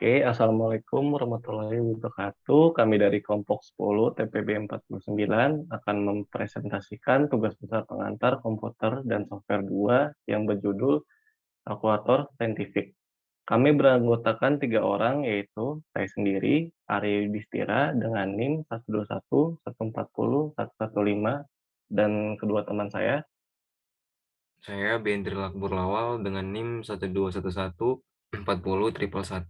Oke, Assalamualaikum warahmatullahi wabarakatuh. Kami dari kelompok 10 TPB 49 akan mempresentasikan tugas besar pengantar komputer dan software 2 yang berjudul Kalkulator Saintifik. Kami beranggotakan 3 orang, yaitu saya sendiri, Arya Yudhistira dengan NIM 121, 140, 115, dan kedua teman saya. Saya Bentri Lakbur Lawal dengan NIM 1211 40 triple 1.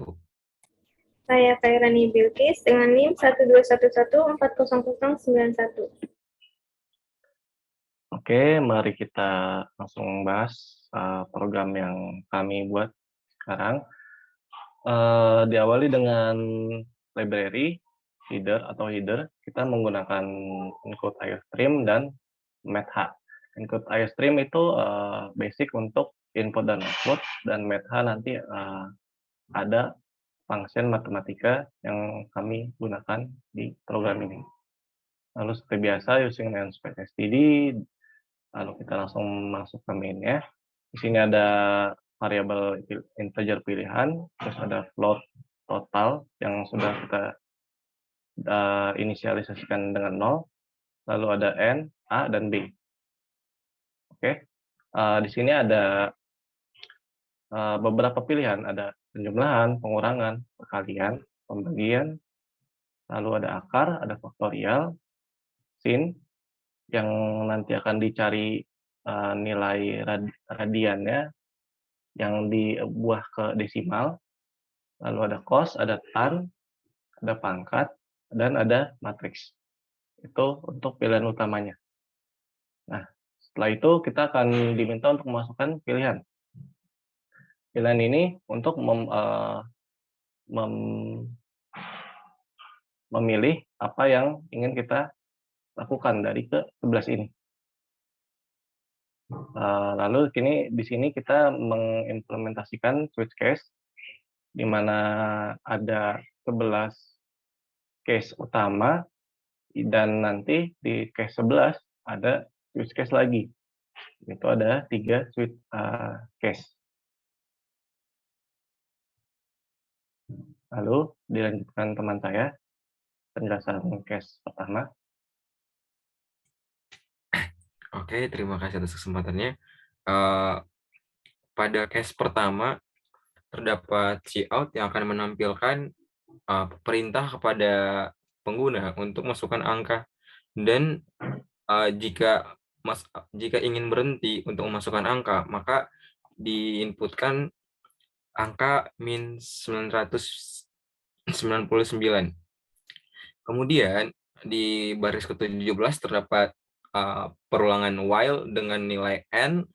Saya Kairani Bilkis dengan NIM 121140091. Oke, mari kita langsung bahas program yang kami buat sekarang. Diawali dengan library header, kita menggunakan Encode IOStream dan MathH. Encode IOStream itu basic untuk input dan output, dan MathH nanti ada function matematika yang kami gunakan di program ini. Lalu seperti biasa using namespace std, lalu kita langsung masuk ke main-nya. Di sini ada variabel integer pilihan, terus ada float total yang sudah kita inisialisasikan dengan 0, lalu ada n, a, dan b. Oke, di sini ada beberapa pilihan, ada penjumlahan, pengurangan, perkalian, pembagian, lalu ada akar, ada faktorial, sin, yang nanti akan dicari nilai radiannya yang dibuah ke desimal, lalu ada cos, ada tan, ada pangkat, dan ada matriks. Itu untuk pilihan utamanya. Nah, setelah itu kita akan diminta untuk memasukkan pilihan. Pilihan ini untuk memilih apa yang ingin kita lakukan dari ke-11 ini. Lalu di sini kita mengimplementasikan switch case, di mana ada 11 case utama, dan nanti di case 11 ada switch case lagi. Itu ada 3 switch case. Lalu dilanjutkan teman saya, penjelasan case pertama. Oke, terima kasih atas kesempatannya. Pada case pertama, terdapat cout yang akan menampilkan perintah kepada pengguna untuk masukkan angka. Dan jika ingin berhenti untuk memasukkan angka, maka diinputkan angka min 999. Kemudian di baris ke-17 terdapat perulangan while dengan nilai n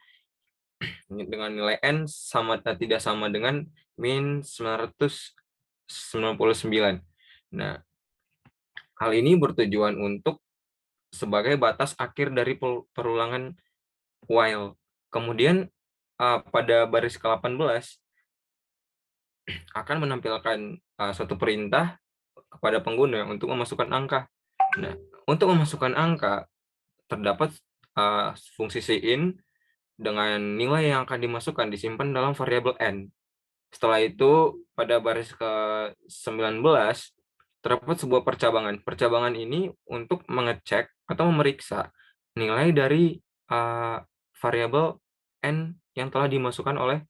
tidak sama dengan min 999. Nah, hal ini bertujuan untuk sebagai batas akhir dari perulangan while. Kemudian pada baris ke-18 akan menampilkan suatu perintah kepada pengguna untuk memasukkan angka. Nah, untuk memasukkan angka terdapat fungsi cin dengan nilai yang akan dimasukkan disimpan dalam variabel n. Setelah itu pada baris ke-19 terdapat sebuah percabangan. Percabangan ini untuk mengecek atau memeriksa nilai dari variabel n yang telah dimasukkan oleh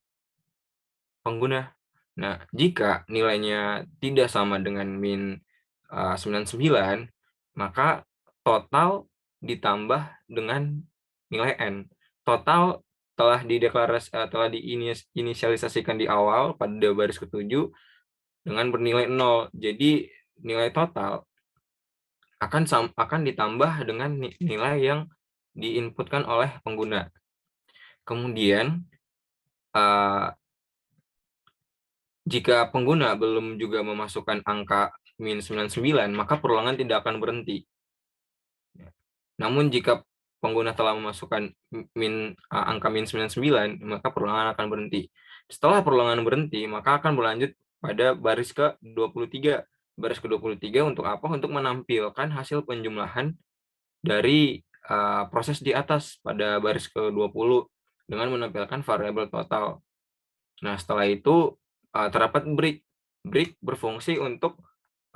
pengguna. Nah, jika nilainya tidak sama dengan min 99, maka total ditambah dengan nilai n. Total telah diinisialisasikan di awal pada baris ke-7 dengan bernilai 0. Jadi nilai total akan ditambah dengan nilai yang diinputkan oleh pengguna. Kemudian jika pengguna belum juga memasukkan angka min 99, maka perulangan tidak akan berhenti. Namun jika pengguna telah memasukkan angka min 99, maka perulangan akan berhenti. Setelah perulangan berhenti, maka akan berlanjut pada baris ke-23. Baris ke-23 untuk apa? Untuk menampilkan hasil penjumlahan dari proses di atas pada baris ke-20 dengan menampilkan variabel total. Nah, setelah itu terdapat break. break berfungsi untuk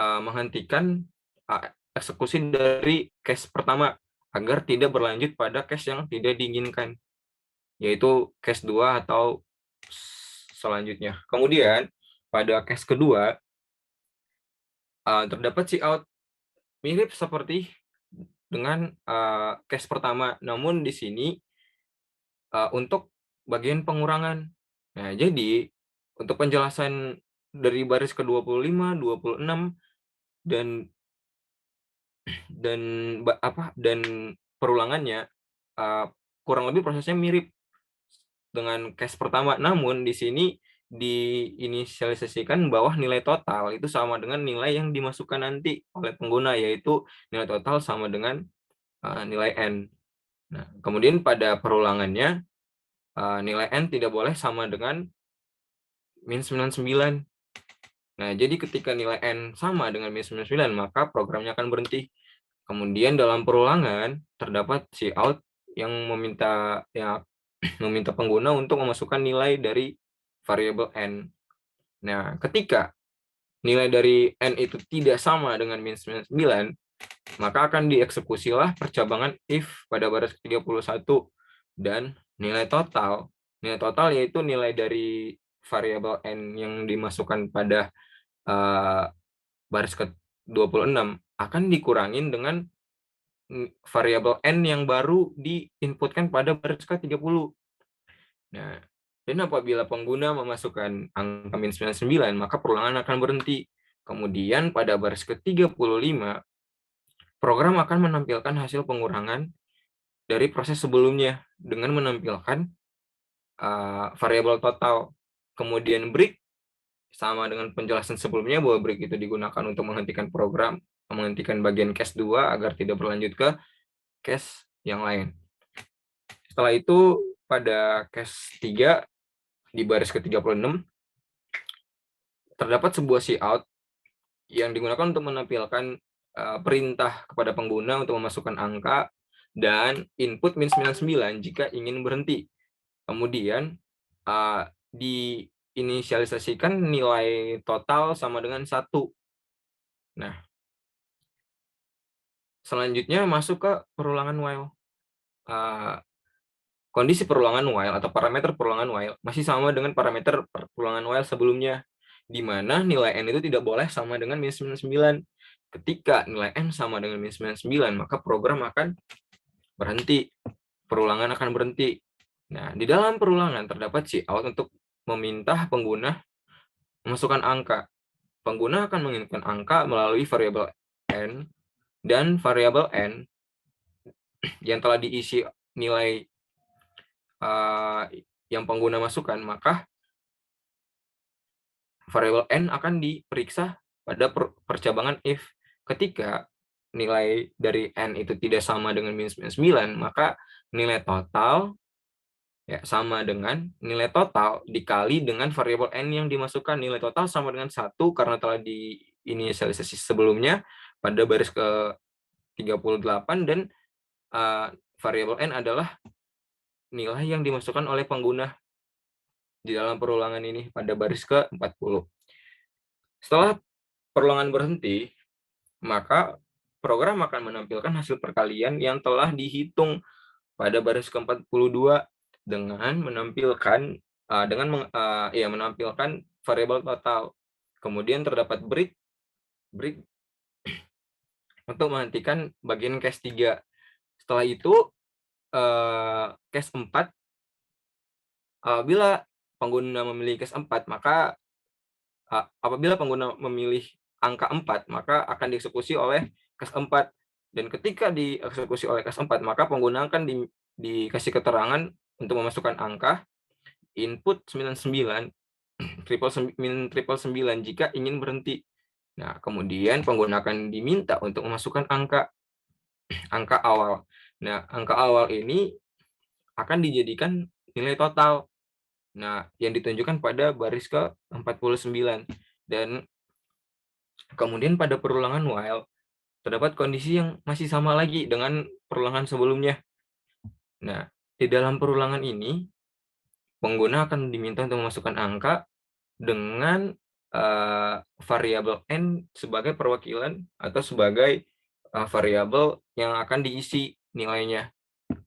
menghentikan eksekusi dari cache pertama agar tidak berlanjut pada cache yang tidak diinginkan, yaitu cache 2 atau selanjutnya. Kemudian pada cache kedua terdapat cout mirip seperti dengan cache pertama, namun di sini untuk bagian pengurangan. Nah, jadi untuk penjelasan dari baris ke-25, 26 dan dan perulangannya kurang lebih prosesnya mirip dengan cache pertama, namun di sini diinisialisasikan bahwa nilai total itu sama dengan nilai yang dimasukkan nanti oleh pengguna, yaitu nilai total sama dengan nilai n. Nah, kemudian pada perulangannya nilai n tidak boleh sama dengan min 99. Nah, jadi ketika nilai n sama dengan min 99, maka programnya akan berhenti. Kemudian dalam perulangan terdapat cout yang meminta pengguna untuk memasukkan nilai dari variabel n. Nah, ketika nilai dari n itu tidak sama dengan min 99, maka akan dieksekusilah percabangan if pada baris ke-31 dan nilai total. Nilai total yaitu nilai dari variabel n yang dimasukkan pada baris ke-26 akan dikurangin dengan variabel n yang baru diinputkan pada baris ke-30. Nah, dan apabila pengguna memasukkan angka min 99, maka perulangan akan berhenti. Kemudian pada baris ke-35, program akan menampilkan hasil pengurangan dari proses sebelumnya dengan menampilkan variabel total. Kemudian break sama dengan penjelasan sebelumnya bahwa break itu digunakan untuk menghentikan program, menghentikan bagian cache 2 agar tidak berlanjut ke cache yang lain. Setelah itu pada cache 3 di baris ke-36 terdapat sebuah cout yang digunakan untuk menampilkan perintah kepada pengguna untuk memasukkan angka dan input min 99 jika ingin berhenti. Kemudian diinisialisasikan nilai total sama dengan 1. Nah, selanjutnya masuk ke perulangan while. Kondisi perulangan while atau parameter perulangan while masih sama dengan parameter perulangan while sebelumnya, di mana nilai n itu tidak boleh sama dengan min 99. Ketika nilai n sama dengan min 99, maka program akan berhenti, perulangan akan berhenti. Nah, di dalam perulangan terdapat cout untuk meminta pengguna memasukkan angka. Pengguna akan menginputkan angka melalui variabel n, dan variabel n yang telah diisi nilai yang pengguna masukkan, maka variabel n akan diperiksa pada percabangan if. Ketika nilai dari n itu tidak sama dengan min 99, maka nilai total sama dengan nilai total dikali dengan variabel n yang dimasukkan. Nilai total sama dengan 1 karena telah diinisialisasi sebelumnya pada baris ke-38, dan variabel n adalah nilai yang dimasukkan oleh pengguna di dalam perulangan ini pada baris ke-40. Setelah perulangan berhenti, maka program akan menampilkan hasil perkalian yang telah dihitung pada baris ke-42 dengan menampilkan menampilkan variabel total. Kemudian terdapat break untuk menghentikan bagian cache 3. Setelah itu cache 4, apabila pengguna memilih cache 4, maka apabila pengguna memilih angka 4, maka akan dieksekusi oleh cache 4. Dan ketika dieksekusi oleh cache 4, maka pengguna akan dikasih keterangan untuk memasukkan angka input 99 min 99 jika ingin berhenti. Nah, kemudian pengguna akan diminta untuk memasukkan angka awal. Nah, angka awal ini akan dijadikan nilai total. Nah, yang ditunjukkan pada baris ke-49. Dan kemudian pada perulangan while terdapat kondisi yang masih sama lagi dengan perulangan sebelumnya. Nah, di dalam perulangan ini pengguna akan diminta untuk memasukkan angka dengan variabel n sebagai perwakilan atau sebagai variabel yang akan diisi nilainya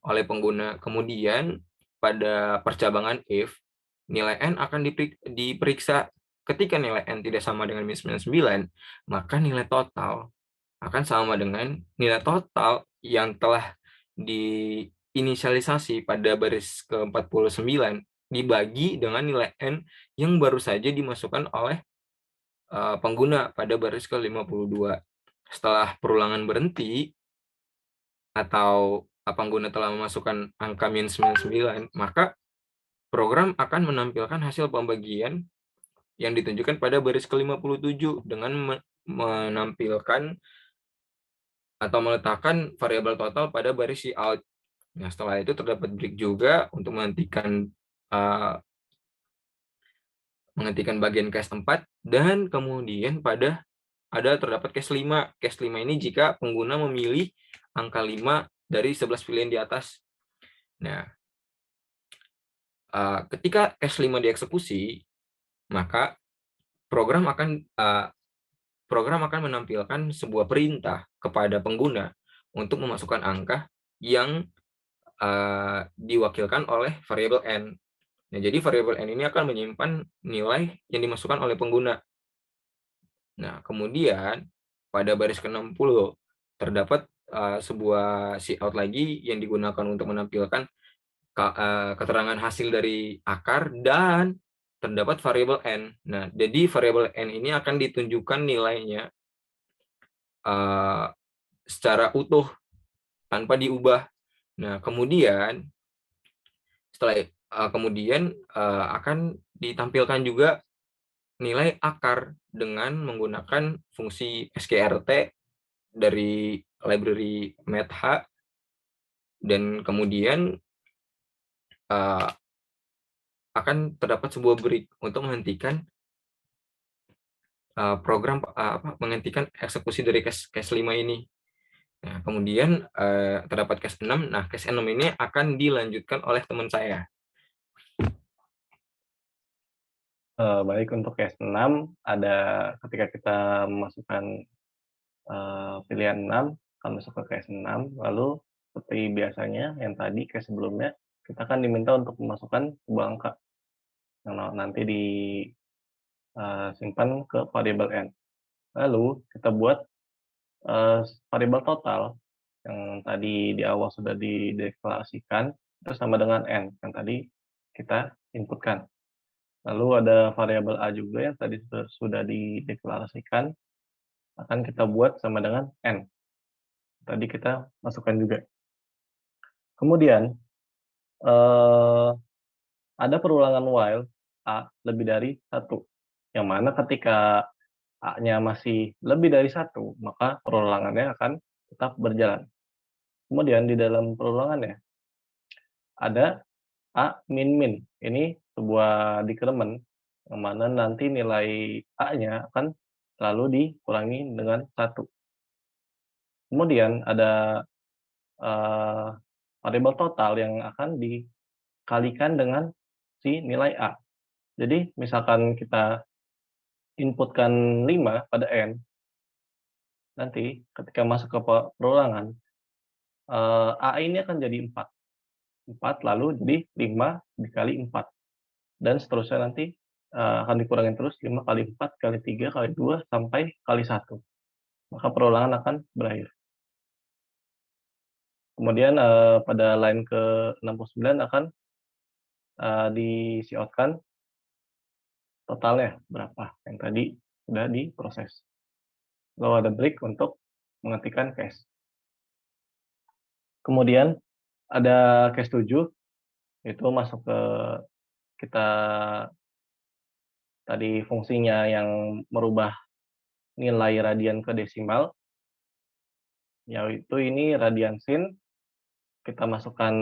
oleh pengguna. Kemudian pada percabangan if, nilai n akan diperiksa. Ketika nilai n tidak sama dengan min 99, maka nilai total akan sama dengan nilai total yang telah diinisialisasi pada baris ke-49 dibagi dengan nilai n yang baru saja dimasukkan oleh pengguna pada baris ke-52. Setelah perulangan berhenti atau pengguna telah memasukkan angka min 99, maka program akan menampilkan hasil pembagian yang ditunjukkan pada baris ke-57 dengan menampilkan atau meletakkan variabel total pada baris cout. Nah, setelah itu terdapat break juga untuk menghentikan bagian case 4, dan kemudian terdapat case 5. Case 5 ini jika pengguna memilih angka 5 dari 11 pilihan di atas. Nah, ketika case 5 dieksekusi, maka program akan menampilkan sebuah perintah kepada pengguna untuk memasukkan angka yang diwakilkan oleh variabel n. Nah, jadi variabel n ini akan menyimpan nilai yang dimasukkan oleh pengguna. Nah, kemudian pada baris ke-60 terdapat sebuah cout lagi yang digunakan untuk menampilkan keterangan hasil dari akar dan terdapat variabel n. Nah, jadi variabel n ini akan ditunjukkan nilainya secara utuh tanpa diubah. Nah, kemudian akan ditampilkan juga nilai akar dengan menggunakan fungsi skrt dari library math, dan kemudian akan terdapat sebuah break untuk menghentikan menghentikan eksekusi dari case 5 ini. Nah, kemudian terdapat case 6. Nah, case 6 ini akan dilanjutkan oleh teman saya. Baik, untuk case 6 ada ketika kita memasukkan pilihan 6 akan masuk ke case 6, lalu seperti biasanya yang tadi case sebelumnya kita akan diminta untuk memasukkan sebuah angka yang nanti disimpan ke variabel n. Lalu kita buat variabel total yang tadi di awal sudah dideklarasikan itu sama dengan n yang tadi kita inputkan. Lalu ada variabel a juga yang tadi sudah dideklarasikan, akan kita buat sama dengan n. Tadi kita masukkan juga. Kemudian ada perulangan while a lebih dari 1, yang mana ketika a-nya masih lebih dari 1, maka perulangannya akan tetap berjalan. Kemudian di dalam perulangannya ada a min min. Ini sebuah decrement yang mana nanti nilai a-nya akan selalu dikurangi dengan 1. Kemudian ada variabel total yang akan dikalikan dengan si nilai a. Jadi misalkan kita inputkan 5 pada n, nanti ketika masuk ke perulangan, a ini akan jadi 4. 4 lalu jadi 5 dikali 4. Dan seterusnya nanti akan dikurangin terus 5 kali 4 kali 3 kali 2 sampai kali 1. Maka perulangan akan berakhir. Kemudian pada line ke-69 akan di-cout-kan totalnya berapa yang tadi sudah diproses. Lalu ada break untuk menghentikan case. Kemudian ada case 7, itu masuk ke kita tadi fungsinya yang merubah nilai radian ke desimal, yaitu ini radian sin. Kita masukkan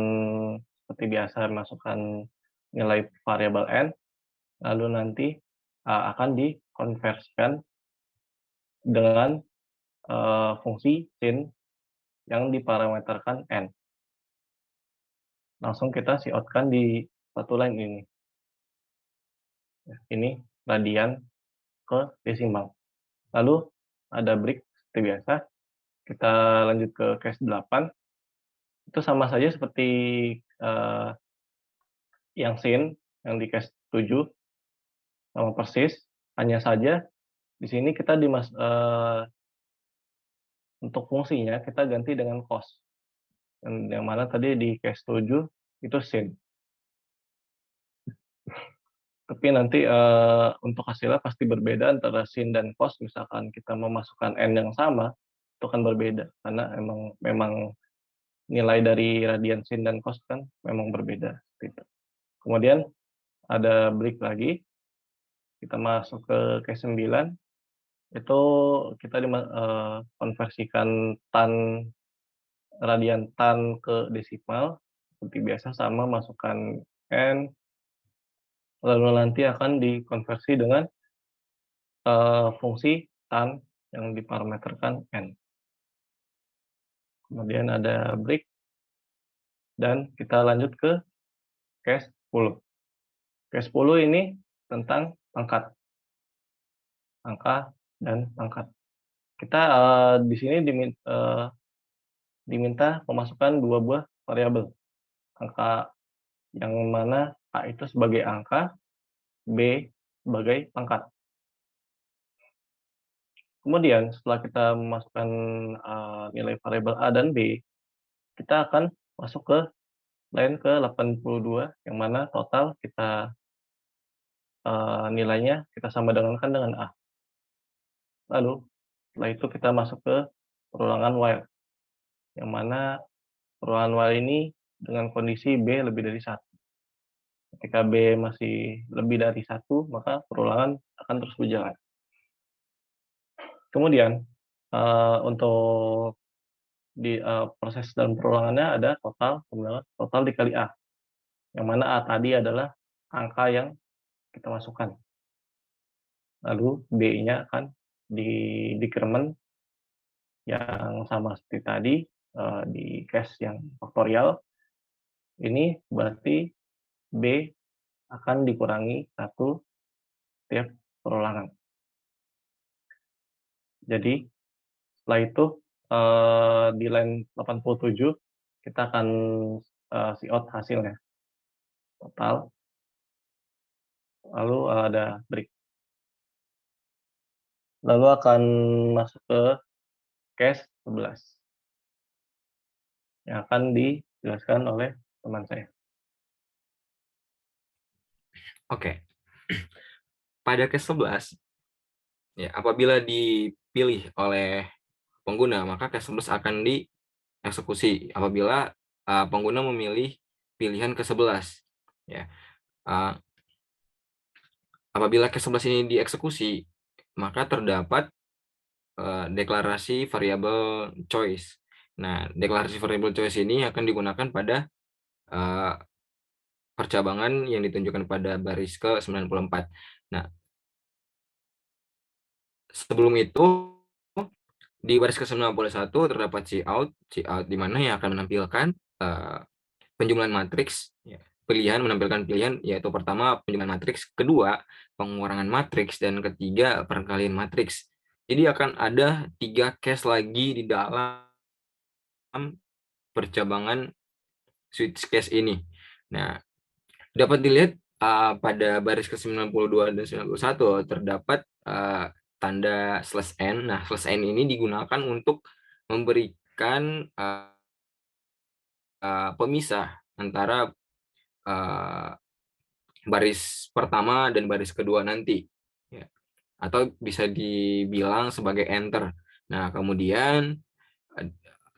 seperti biasa, masukkan nilai variabel n, lalu nanti akan dikonversikan dengan fungsi sin yang diparameterkan n. Langsung kita cout-kan di satu line ini. Ini radian ke desimal. Lalu ada break seperti biasa. Kita lanjut ke case 8. Itu sama saja seperti yang sin, yang di case 7, sama persis. Hanya saja di sini kita untuk fungsinya kita ganti dengan cos. Yang mana tadi di case 7 itu sin. Tapi nanti untuk hasilnya pasti berbeda antara sin dan cos. Misalkan kita memasukkan n yang sama, itu akan berbeda karena memang nilai dari radian sin dan cos kan memang berbeda. Gitu. Kemudian ada break lagi. Kita masuk ke case 9. Itu kita konversikan radian tan ke desimal seperti biasa, sama masukkan n, lalu nanti akan dikonversi dengan fungsi tan yang diparameterkan n. Kemudian ada break dan kita lanjut ke case 10. Case 10 ini tentang pangkat, angka dan pangkat. Kita di sini diminta memasukkan dua buah variabel, angka yang mana A itu sebagai angka, B sebagai pangkat. Kemudian setelah kita memasukkan nilai variabel A dan B, kita akan masuk ke line ke-82, yang mana total kita nilainya kita sama dengan A. Lalu setelah itu kita masuk ke perulangan while, yang mana perulangan while ini dengan kondisi B lebih dari 1. Ketika B masih lebih dari 1, maka perulangan akan terus berjalan. Kemudian untuk di proses dalam perulangannya ada total dikali A, yang mana A tadi adalah angka yang kita masukkan. Lalu B-nya akan di decrement yang sama seperti tadi di case yang faktorial. Ini berarti B akan dikurangi 1 tiap perulangan. Jadi setelah itu di line 87 kita akan out hasilnya total, lalu ada break, lalu akan masuk ke case 11 yang akan dijelaskan oleh teman saya. Oke. Pada case 11, ya, apabila dipilih oleh pengguna, maka case 11 akan dieksekusi apabila pengguna memilih pilihan ke-11. Ya. Apabila case 11 ini dieksekusi, maka terdapat deklarasi variabel choice. Nah, deklarasi variabel choice ini akan digunakan pada percabangan yang ditunjukkan pada baris ke-94. Nah, sebelum itu di baris ke-91 terdapat cout di mana yang akan menampilkan penjumlahan matriks, ya, menampilkan pilihan, yaitu pertama penjumlahan matriks, kedua pengurangan matriks, dan ketiga perkalian matriks. Jadi akan ada 3 case lagi di dalam percabangan switch case ini. Nah, dapat dilihat pada baris ke-92 dan 91 terdapat tanda /n. Nah, /n ini digunakan untuk memberikan pemisah antara baris pertama dan baris kedua nanti, ya. Atau bisa dibilang sebagai enter. Nah, kemudian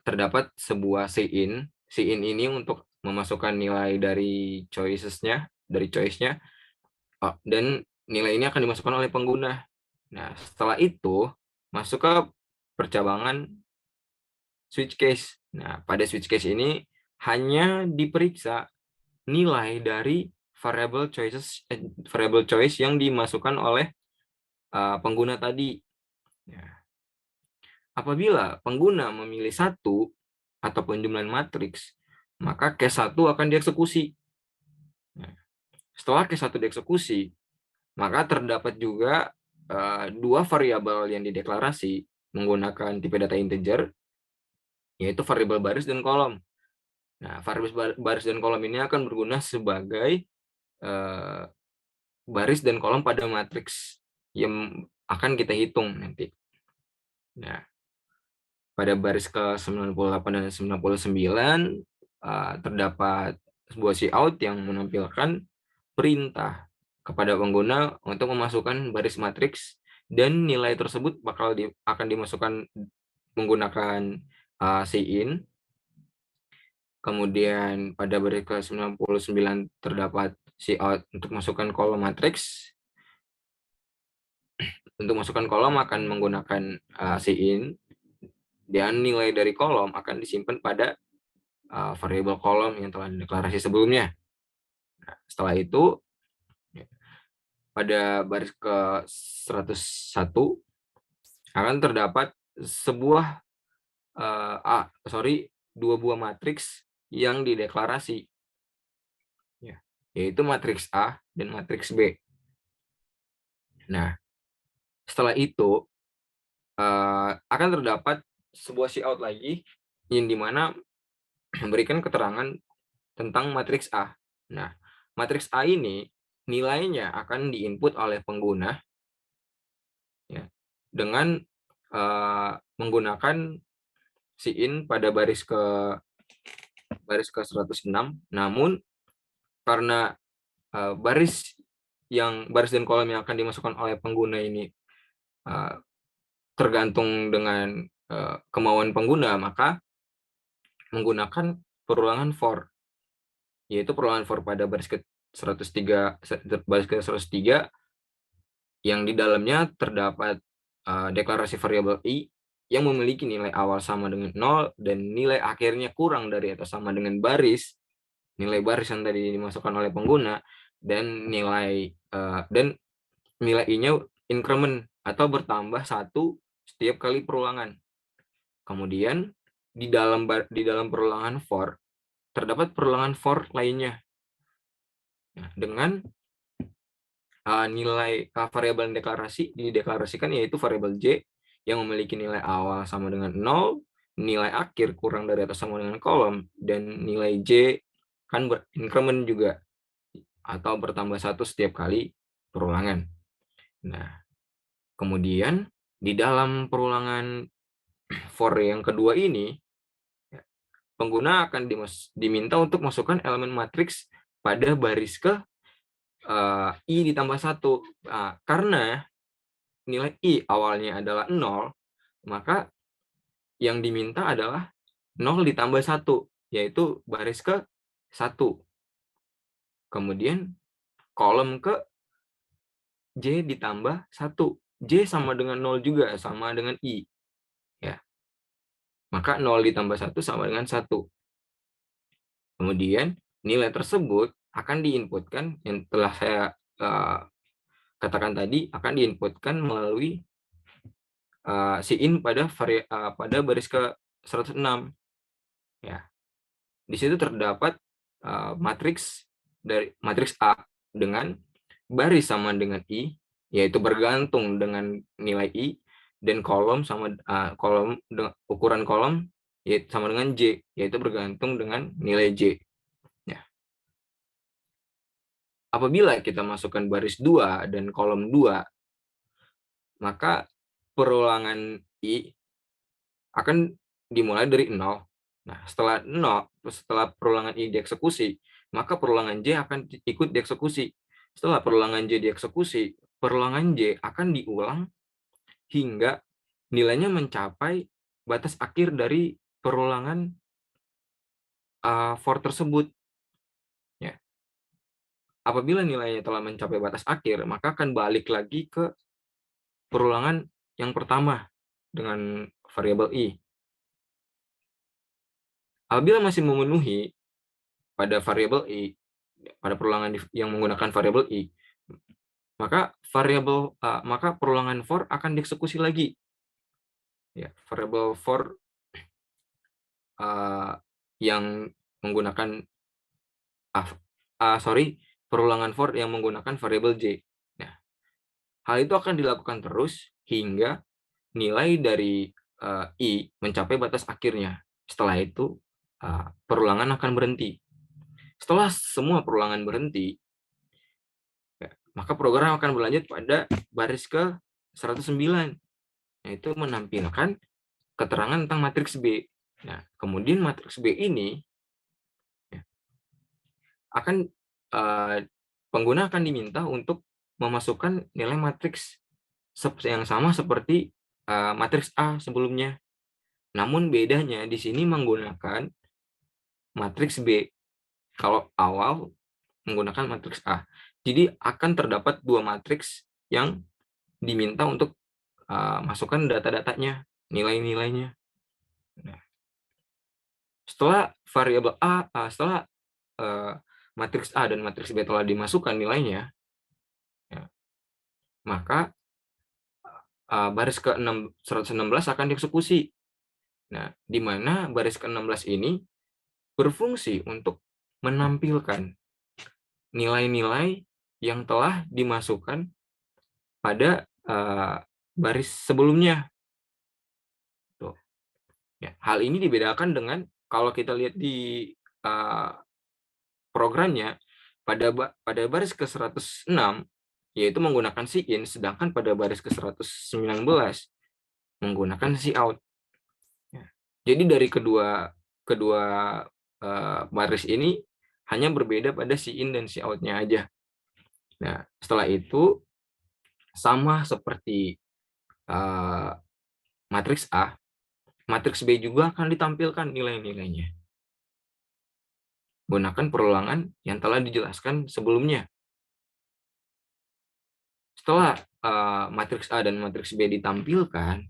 terdapat sebuah cin ini untuk memasukkan nilai dari choice-nya, dan nilai ini akan dimasukkan oleh pengguna. Nah, setelah itu masuk ke percabangan switch case. Nah, pada switch case ini hanya diperiksa nilai dari variable choice yang dimasukkan oleh pengguna tadi. Ya. Apabila pengguna memilih 1 atau penjumlahan matriks, maka case 1 akan dieksekusi. Nah, setelah case 1 dieksekusi, maka terdapat juga dua variabel yang dideklarasi menggunakan tipe data integer, yaitu variabel baris dan kolom. Nah, variabel baris dan kolom ini akan berguna sebagai baris dan kolom pada matriks yang akan kita hitung nanti. Nah, pada baris ke-98 dan 99 terdapat sebuah cout yang menampilkan perintah kepada pengguna untuk memasukkan baris matriks, dan nilai tersebut akan dimasukkan menggunakan cin. Kemudian pada baris ke-99 terdapat cout untuk masukkan kolom matriks. Untuk masukkan kolom akan menggunakan cin, dan nilai dari kolom akan disimpan pada variabel kolom yang telah dideklarasi sebelumnya. Nah, setelah itu, pada baris ke-101 akan terdapat dua buah matriks yang dideklarasi, yaitu matriks A dan matriks B. Nah, setelah itu akan terdapat sebuah cout lagi yang dimana memberikan keterangan tentang matriks A. Nah, matriks A ini nilainya akan diinput oleh pengguna dengan menggunakan cin pada baris ke-106. Namun karena baris dan kolom yang akan dimasukkan oleh pengguna ini tergantung dengan kemauan pengguna, maka menggunakan perulangan for, yaitu perulangan for pada baris ke-103 yang di dalamnya terdapat deklarasi variabel i yang memiliki nilai awal sama dengan 0 dan nilai akhirnya kurang dari atau sama dengan nilai baris yang tadi dimasukkan oleh pengguna, dan nilai i-nya increment atau bertambah 1 setiap kali perulangan. Kemudian di dalam perulangan for terdapat perulangan for lainnya. Nah, dengan nilai variabel yang dideklarasikan yaitu variabel j yang memiliki nilai awal sama dengan 0, nilai akhir kurang dari atau sama dengan kolom, dan nilai j kan berincrement juga atau bertambah 1 setiap kali perulangan. Nah, kemudian di dalam perulangan for yang kedua ini, pengguna akan diminta untuk masukkan elemen matriks pada baris ke i ditambah 1. Karena nilai i awalnya adalah 0, maka yang diminta adalah 0 ditambah 1, yaitu baris ke 1. Kemudian kolom ke j ditambah 1. J sama dengan 0 juga, sama dengan i. Ya. Maka 0 ditambah 1 sama dengan 1. Kemudian nilai tersebut akan diinputkan, yang telah saya katakan tadi, akan diinputkan melalui cin pada baris ke-106. Ya. Di situ terdapat matriks A dengan baris sama dengan i, yaitu bergantung dengan nilai i, dan kolom ukuran kolom yaitu sama dengan j, yaitu bergantung dengan nilai j. Ya. Apabila kita masukkan baris 2 dan kolom 2, maka perulangan i akan dimulai dari 0. Nah, setelah perulangan i dieksekusi, maka perulangan j akan ikut dieksekusi. Setelah perulangan j dieksekusi, perulangan j akan diulang hingga nilainya mencapai batas akhir dari perulangan for tersebut. Ya. Apabila nilainya telah mencapai batas akhir, maka akan balik lagi ke perulangan yang pertama dengan variabel i. Apabila masih memenuhi pada variabel i, pada perulangan yang menggunakan variabel i, maka perulangan for akan dieksekusi lagi. Ya, variabel for yang menggunakan perulangan for yang menggunakan variabel j. Nah, Hal itu akan dilakukan terus hingga nilai dari I mencapai batas akhirnya. Setelah itu, perulangan akan berhenti. Setelah semua perulangan berhenti, maka program akan berlanjut pada baris ke 109, yaitu menampilkan keterangan tentang matriks B. Nah, kemudian matriks B ini akan pengguna akan diminta untuk memasukkan nilai matriks yang sama seperti matriks A sebelumnya. Namun bedanya di sini menggunakan matriks B. Kalau awal menggunakan matriks A. Jadi akan terdapat dua matriks yang diminta untuk masukkan data-datanya, nilai-nilainya. Nah, setelah variabel setelah matriks A dan matriks B telah dimasukkan nilainya, ya, maka baris ke-6 116 akan dieksekusi. Nah, di mana baris ke-16 ini berfungsi untuk menampilkan nilai-nilai yang telah dimasukkan pada baris sebelumnya. Tuh. Ya, hal ini dibedakan dengan kalau kita lihat di programnya pada baris ke-106 yaitu menggunakan si-in, sedangkan pada baris ke-119 menggunakan si-out. Ya. Jadi dari kedua baris ini hanya berbeda pada si-in dan si-out-nya aja. Nah, setelah itu sama seperti matriks A, matriks B juga akan ditampilkan nilai-nilainya. Gunakan perulangan yang telah dijelaskan sebelumnya. Setelah matriks A dan matriks B ditampilkan,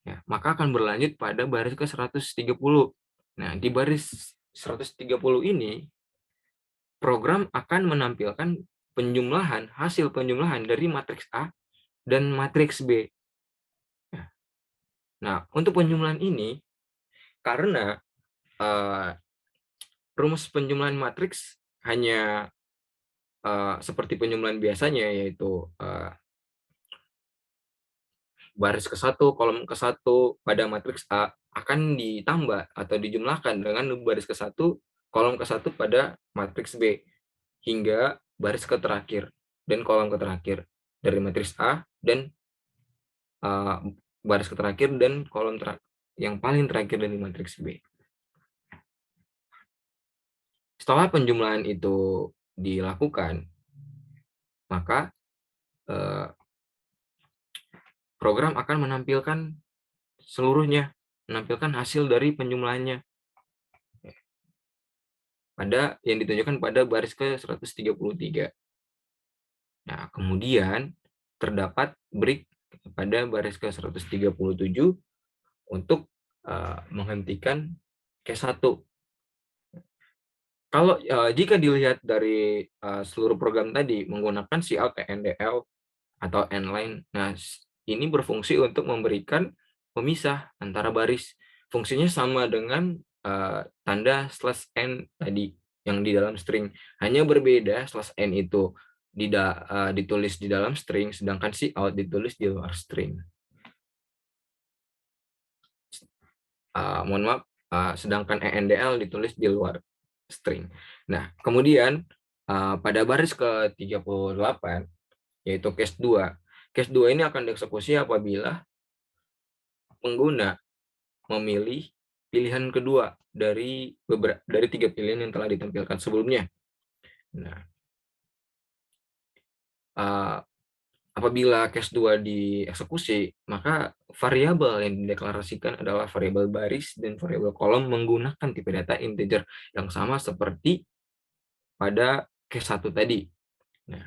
ya, maka akan berlanjut pada baris ke-130. Nah, di baris 130 ini, program akan menampilkan hasil penjumlahan dari matriks A dan matriks B. Nah, untuk penjumlahan ini, karena rumus penjumlahan matriks hanya seperti penjumlahan biasanya, yaitu baris ke-1, kolom ke-1 pada matriks A akan ditambah atau dijumlahkan dengan baris ke-1, kolom ke-1 pada matriks B, hingga baris ke terakhir dan kolom ke terakhir dari matriks A, dan baris ke terakhir dan kolom yang paling terakhir dari matriks B. Setelah penjumlahan itu dilakukan, maka program akan menampilkan seluruhnya, menampilkan hasil dari penjumlahannya pada yang ditunjukkan pada baris ke-133. Nah, kemudian terdapat break pada baris ke-137 untuk menghentikan K1. Kalau jika dilihat dari seluruh program tadi menggunakan cout ENDL atau endline, nah ini berfungsi untuk memberikan pemisah antara baris. Fungsinya sama dengan tanda /n tadi yang di dalam string. Hanya berbeda /n itu ditulis di dalam string, sedangkan cout ditulis di luar string. Mohon maaf, sedangkan ENDL ditulis di luar string. Nah, kemudian pada baris ke-38, yaitu case 2. Case 2 ini akan dieksekusi apabila pengguna memilih pilihan kedua dari 3 pilihan yang telah ditampilkan sebelumnya. Nah, apabila case 2 dieksekusi, maka variabel yang dideklarasikan adalah variabel baris dan variabel kolom menggunakan tipe data integer yang sama seperti pada case 1 tadi. Nah,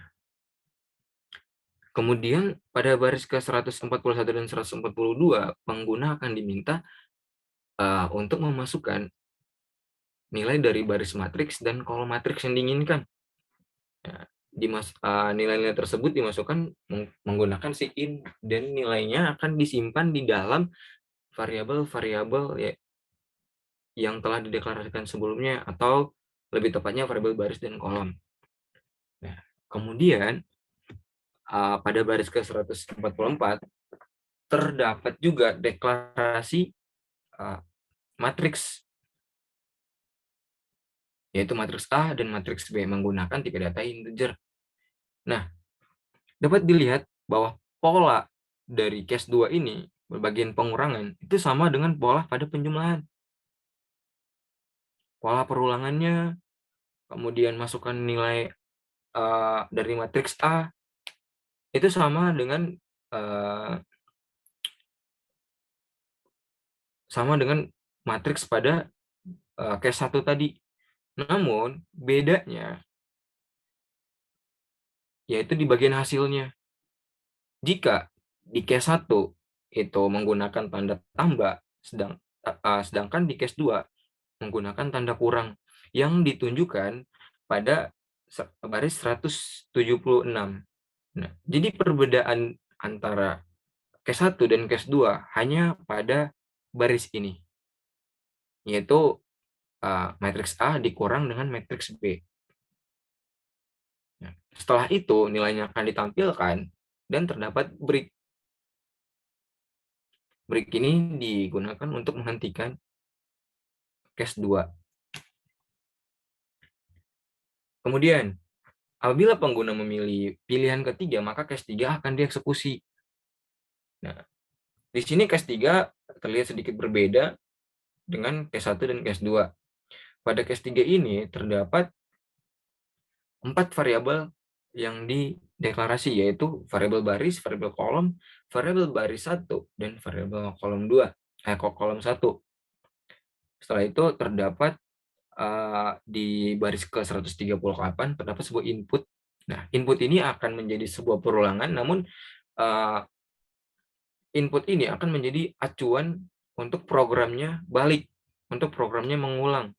kemudian pada baris ke-141 dan 142, pengguna akan diminta untuk memasukkan nilai dari baris matriks dan kolom matriks yang diinginkan. Nah, nilai-nilai tersebut dimasukkan menggunakan si-in dan nilainya akan disimpan di dalam variabel-variabel yang telah dideklarasikan sebelumnya, atau lebih tepatnya variabel baris dan kolom. Nah, kemudian pada baris ke-144 terdapat juga deklarasi matriks, yaitu matriks A dan matriks B menggunakan tipe data integer. Nah, dapat dilihat bahwa pola dari case 2 ini, bagian pengurangan, itu sama dengan pola pada penjumlahan. Pola perulangannya, kemudian masukkan nilai dari matriks A, itu sama dengan matriks pada case 1 tadi. Namun, bedanya yaitu di bagian hasilnya. Jika di case 1 itu menggunakan tanda tambah, sedangkan di case 2 menggunakan tanda kurang yang ditunjukkan pada baris 176. Nah, jadi perbedaan antara case 1 dan case 2 hanya pada baris ini, yaitu matriks A dikurang dengan matriks B. Nah, setelah itu nilainya akan ditampilkan dan terdapat break. Break ini digunakan untuk menghentikan case 2. Kemudian, apabila pengguna memilih pilihan ketiga, maka case 3 akan dieksekusi. Nah, di sini case 3 terlihat sedikit berbeda dengan case 1 dan case 2. Pada case 3 ini terdapat 4 variabel yang dideklarasi, yaitu variabel baris, variabel kolom, variabel baris 1, dan variabel kolom 1. Setelah itu terdapat di baris ke-138 terdapat sebuah input. Nah, input ini akan menjadi sebuah perulangan, namun input ini akan menjadi acuan untuk programnya balik, untuk programnya mengulang.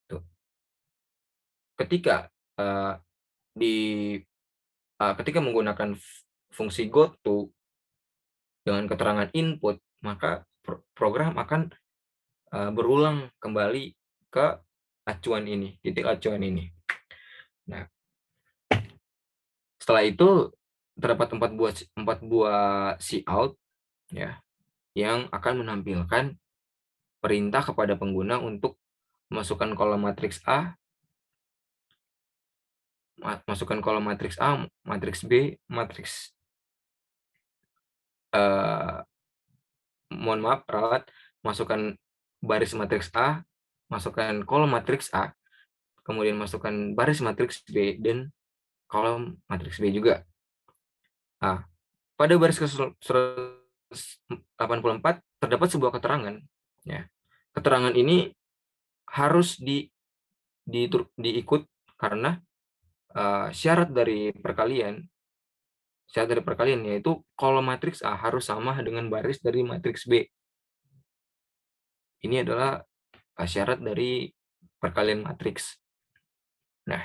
Tuh. Ketika ketika menggunakan fungsi goto dengan keterangan input, maka program akan berulang kembali ke acuan ini, titik acuan ini. Nah, setelah itu terdapat 4 buah cout ya, yang akan menampilkan perintah kepada pengguna untuk masukkan kolom matriks A, masukkan kolom matriks A, matriks B, masukkan baris matriks A, masukkan kolom matriks A, kemudian masukkan baris matriks B dan kolom matriks B juga. Nah, pada baris ke-184 terdapat sebuah keterangan. Ya. Keterangan ini harus diikut karena syarat dari perkalian yaitu kolom matriks A harus sama dengan baris dari matriks B. Ini adalah syarat dari perkalian matriks. Nah,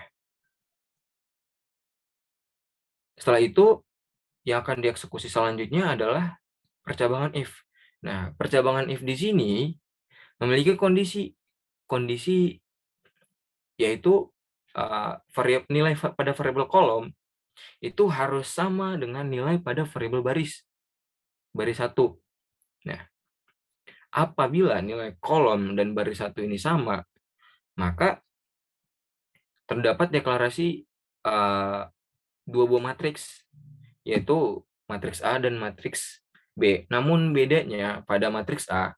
setelah itu yang akan dieksekusi selanjutnya adalah percabangan if. Nah, percabangan if di sini memiliki kondisi yaitu nilai pada variabel kolom itu harus sama dengan nilai pada variabel baris 1. Nah, apabila nilai kolom dan baris 1 ini sama, maka terdapat deklarasi 2 buah matriks, yaitu matriks A dan matriks B. Namun bedanya pada matriks A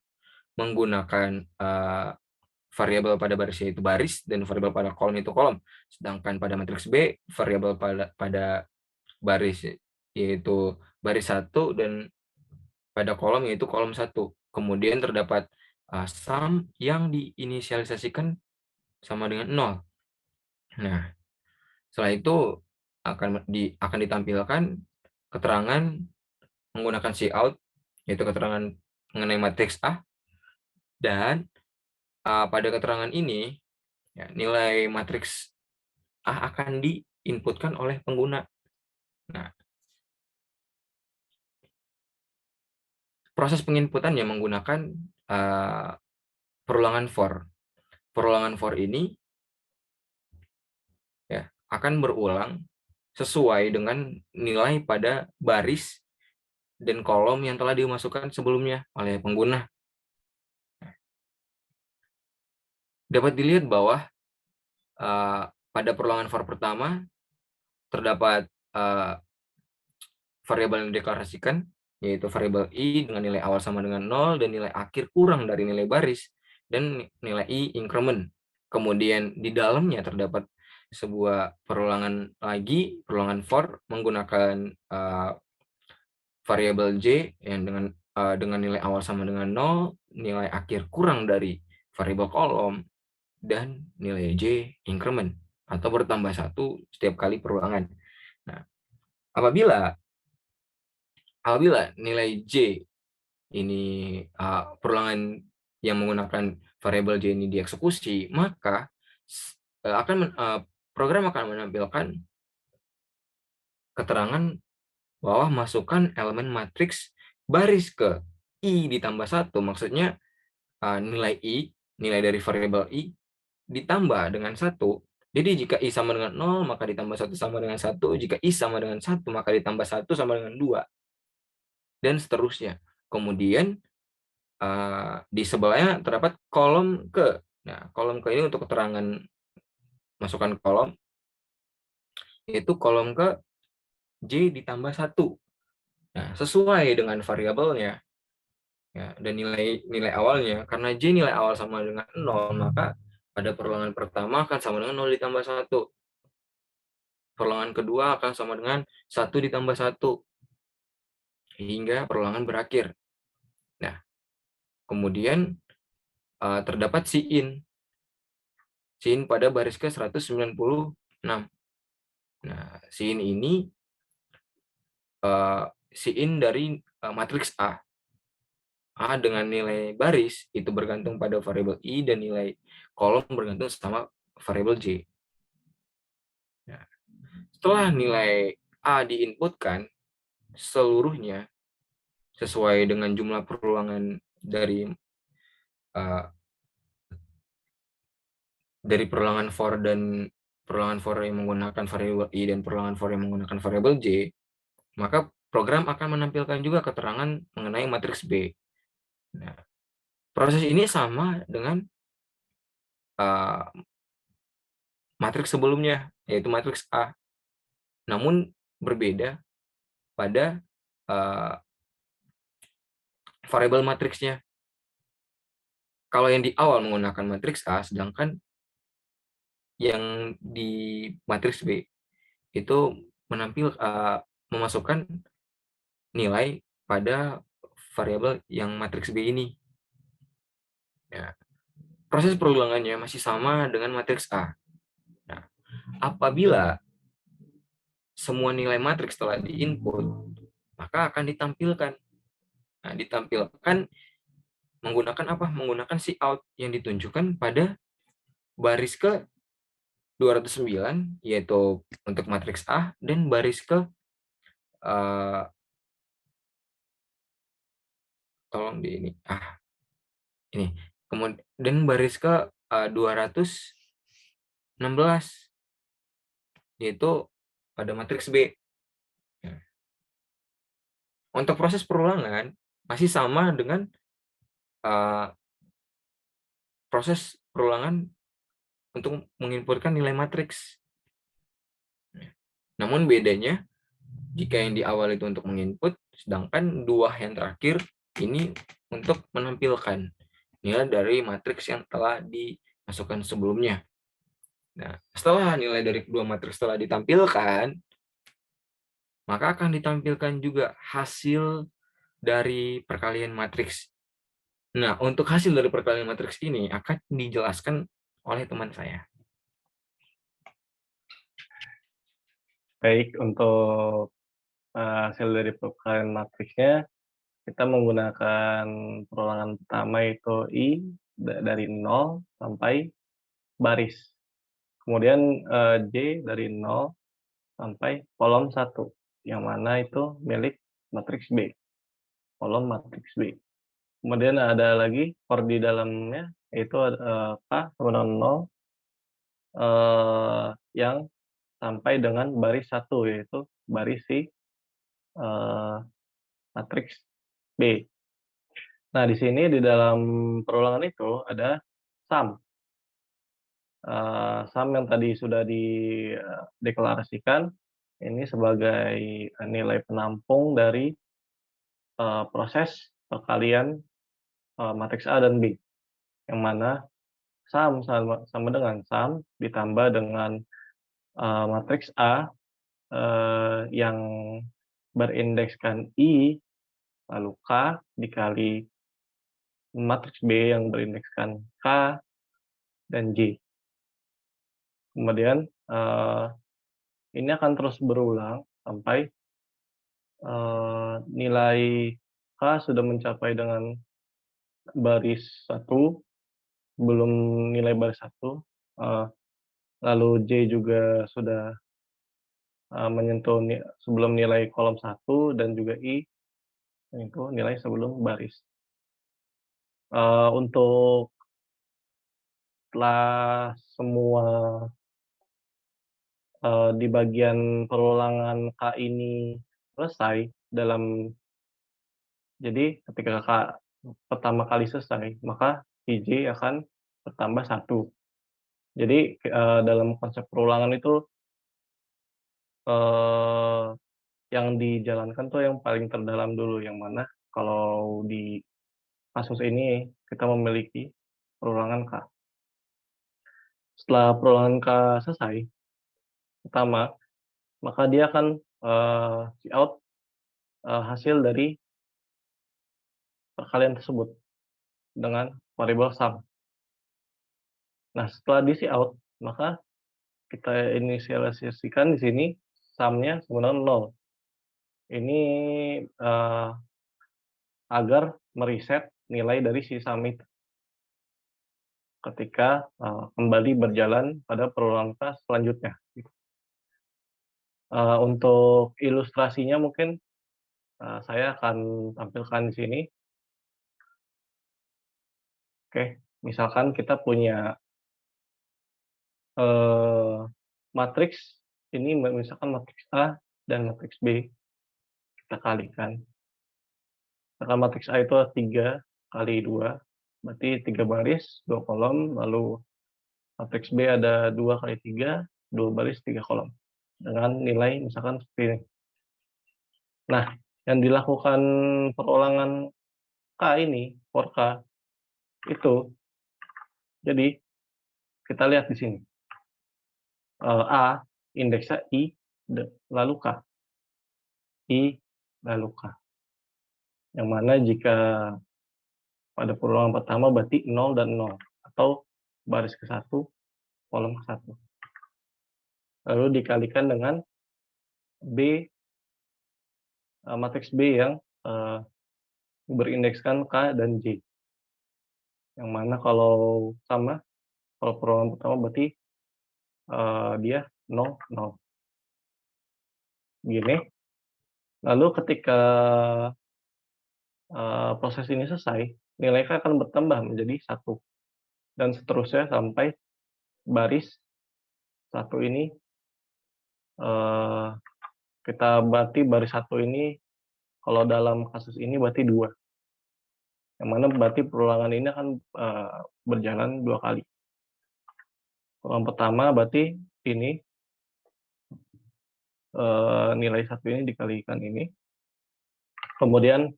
menggunakan variabel pada baris yaitu baris dan variabel pada kolom itu kolom. Sedangkan pada matriks B variabel pada baris yaitu baris 1 dan pada kolom yaitu kolom 1. Kemudian terdapat sum yang diinisialisasikan sama dengan 0. Nah, setelah itu akan ditampilkan keterangan menggunakan cout, yaitu keterangan mengenai matriks A, dan pada keterangan ini ya, nilai matriks A akan diinputkan oleh pengguna. Nah, proses penginputan yang menggunakan perulangan for. Perulangan for ini ya akan berulang sesuai dengan nilai pada baris dan kolom yang telah dimasukkan sebelumnya oleh pengguna. Dapat dilihat bahwa pada perulangan for pertama terdapat variabel yang dideklarasikan, yaitu variabel i dengan nilai awal sama dengan 0 dan nilai akhir kurang dari nilai baris, dan nilai i increment. Kemudian di dalamnya terdapat sebuah perulangan lagi, perulangan for menggunakan variabel j yang dengan nilai awal sama dengan 0, nilai akhir kurang dari variabel kolom, dan nilai j increment atau bertambah 1 setiap kali perulangan. Nah, apabila nilai j ini perulangan yang menggunakan variabel j ini dieksekusi, maka program akan menampilkan keterangan bahwa masukkan elemen matriks baris ke i ditambah 1, maksudnya nilai dari variabel i ditambah dengan 1. Jadi jika i sama dengan 0, maka ditambah 1 sama dengan 1. Jika i sama dengan 1, maka ditambah 1 sama dengan 2. Dan seterusnya. Kemudian di sebelahnya terdapat kolom ke. Nah, kolom ke ini untuk keterangan masukkan kolom, yaitu kolom ke j ditambah 1. Nah, sesuai dengan variabelnya ya, dan nilai awalnya. Karena j nilai awal sama dengan 0, maka pada perulangan pertama akan sama dengan 0 ditambah 1. Perulangan kedua akan sama dengan 1 ditambah 1. Hingga perulangan berakhir. Nah, kemudian terdapat sin pada baris ke 196. Nah, sin ini sin dari matriks A. A dengan nilai baris itu bergantung pada variabel i dan nilai kolom bergantung sama variabel j. Nah, setelah nilai A diinputkan seluruhnya sesuai dengan jumlah perulangan dari perulangan for dan perulangan for yang menggunakan variabel i dan perulangan for yang menggunakan variabel j, maka program akan menampilkan juga keterangan mengenai matriks B. Nah, proses ini sama dengan matriks sebelumnya, yaitu matriks A. Namun berbeda pada variabel matriksnya. Kalau yang di awal menggunakan matriks A, sedangkan yang di matriks B itu memasukkan nilai pada variabel yang matriks B ini. Ya, proses perulangannya masih sama dengan matriks A. Nah, apabila semua nilai matriks telah diinput, maka akan ditampilkan. Nah, ditampilkan menggunakan apa? Menggunakan cout yang ditunjukkan pada baris ke 209, yaitu untuk matriks A, dan baris ke tolong di ini. Ini. Kemudian baris ke 216, yaitu pada matriks B. Untuk proses perulangan masih sama dengan proses perulangan untuk menginputkan nilai matriks. Namun bedanya jika yang di awal itu untuk menginput, sedangkan dua yang terakhir ini untuk menampilkan nilai dari matriks yang telah dimasukkan sebelumnya. Nah, setelah nilai dari kedua matriks telah ditampilkan, maka akan ditampilkan juga hasil dari perkalian matriks. Nah, untuk hasil dari perkalian matriks ini akan dijelaskan oleh teman saya. Baik, untuk hasil dari perkalian matriksnya, kita menggunakan perulangan pertama itu I dari 0 sampai baris. Kemudian J dari 0 sampai kolom 1, yang mana itu milik matriks B, kolom matriks B. Kemudian ada lagi for di dalamnya, yaitu K sama dengan 0, yang sampai dengan baris 1, yaitu baris si matriks B. Nah, di sini di dalam perulangan itu ada sum. Sum yang tadi sudah dideklarasikan ini sebagai nilai penampung dari proses perkalian matriks A dan B, yang mana sum sama dengan sum ditambah dengan matriks A yang berindekskan I lalu K dikali matriks B yang berindekskan K dan J. Kemudian ini akan terus berulang sampai nilai K sudah mencapai dengan baris 1, belum nilai baris 1, lalu J juga sudah menyentuh sebelum nilai kolom 1, dan juga I menyentuh nilai sebelum baris. Untuk setelah semua di bagian perulangan K ini selesai jadi ketika K pertama kali selesai, maka J akan bertambah 1. Jadi dalam konsep perulangan itu yang dijalankan tuh yang paling terdalam dulu, yang mana kalau di kasus ini kita memiliki perulangan K. Setelah perulangan K selesai, pertama, maka dia akan cout hasil dari perkalian tersebut dengan variabel sum. Nah, setelah di cout, maka kita inisialisasikan di sini sum-nya sama dengan 0. Ini agar mereset nilai dari si sum itu ketika kembali berjalan pada perulangan K selanjutnya. Untuk ilustrasinya mungkin saya akan tampilkan di sini. Oke, misalkan kita punya matriks ini, misalkan matriks A dan matriks B kita kalikan. Maka matriks A itu 3 kali 2, berarti 3 baris, 2 kolom, lalu matriks B ada 2 kali 3, 2 baris, 3 kolom. Dengan nilai misalkan seperti ini. Nah, yang dilakukan perulangan K ini, for K, itu, jadi kita lihat di sini. A, indeksnya I, lalu K. I, lalu K. Yang mana jika pada perulangan pertama berarti 0 dan 0, atau baris ke-1, kolom ke-1. Lalu dikalikan dengan B, matriks B yang berindekskan K dan J. Yang mana kalau sama, kalau perulangan pertama berarti dia 0, 0. Gini. Lalu ketika proses ini selesai, nilai K akan bertambah menjadi 1. Dan seterusnya sampai baris 1 ini, kita berarti baris 1 ini, kalau dalam kasus ini berarti 2. Yang mana berarti perulangan ini akan berjalan 2 kali. Perulangan pertama berarti ini, nilai 1 ini dikalikan ini. Kemudian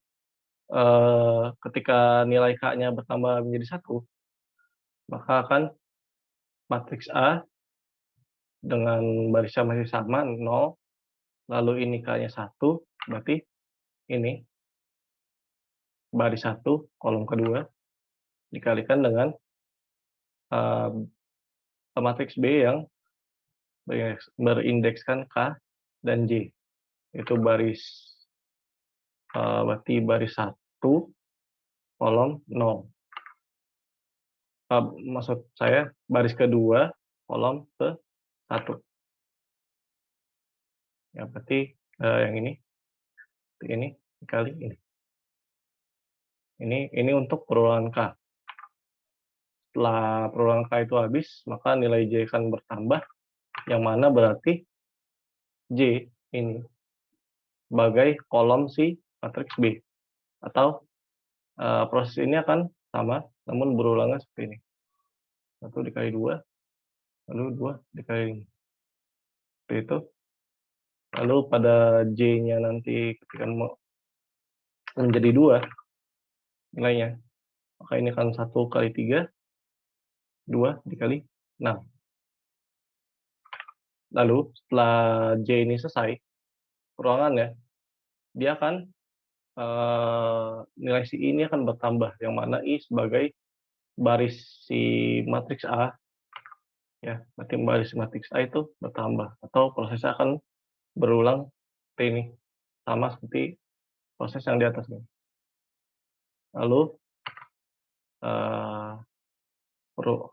ketika nilai K-nya bertambah menjadi 1, maka akan matriks A dengan barisnya masih sama, 0, lalu ini K-nya 1, berarti ini baris 1, kolom kedua, dikalikan dengan matriks B yang berindekskan K dan J. Itu berarti baris 1, kolom 0. Maksud saya baris kedua, kolom ke-1. Ya, berarti yang ini dikali ini. Ini untuk perulangan K. Setelah perulangan K itu habis, maka nilai J akan bertambah, yang mana berarti J ini sebagai kolom si matriks B. Atau proses ini akan sama, namun berulangnya seperti ini. 1 dikali 2, lalu 2 dikali 5. Seperti itu. Lalu pada J-nya nanti ketika menjadi 2 nilainya, maka ini akan 1 kali 3, 2 dikali 6. Lalu setelah J ini selesai, perulangannya, dia akan nilai si I ini akan bertambah, yang mana I sebagai baris si matriks A, ya, berarti baris matriks A itu bertambah, atau prosesnya akan berulang seperti ini, sama seperti proses yang di atas ini. Lalu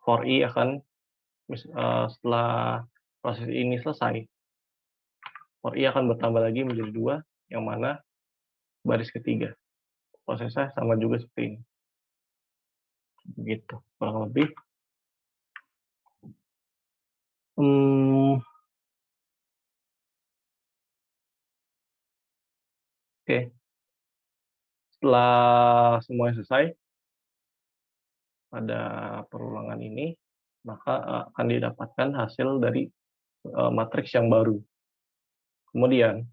for I akan setelah proses ini selesai, for I akan bertambah lagi menjadi 2, yang mana baris ketiga. Prosesnya sama juga seperti ini. Begitu, kurang lebih. Oke. Setelah semuanya selesai, pada perulangan ini, maka akan didapatkan hasil dari matriks yang baru. Kemudian,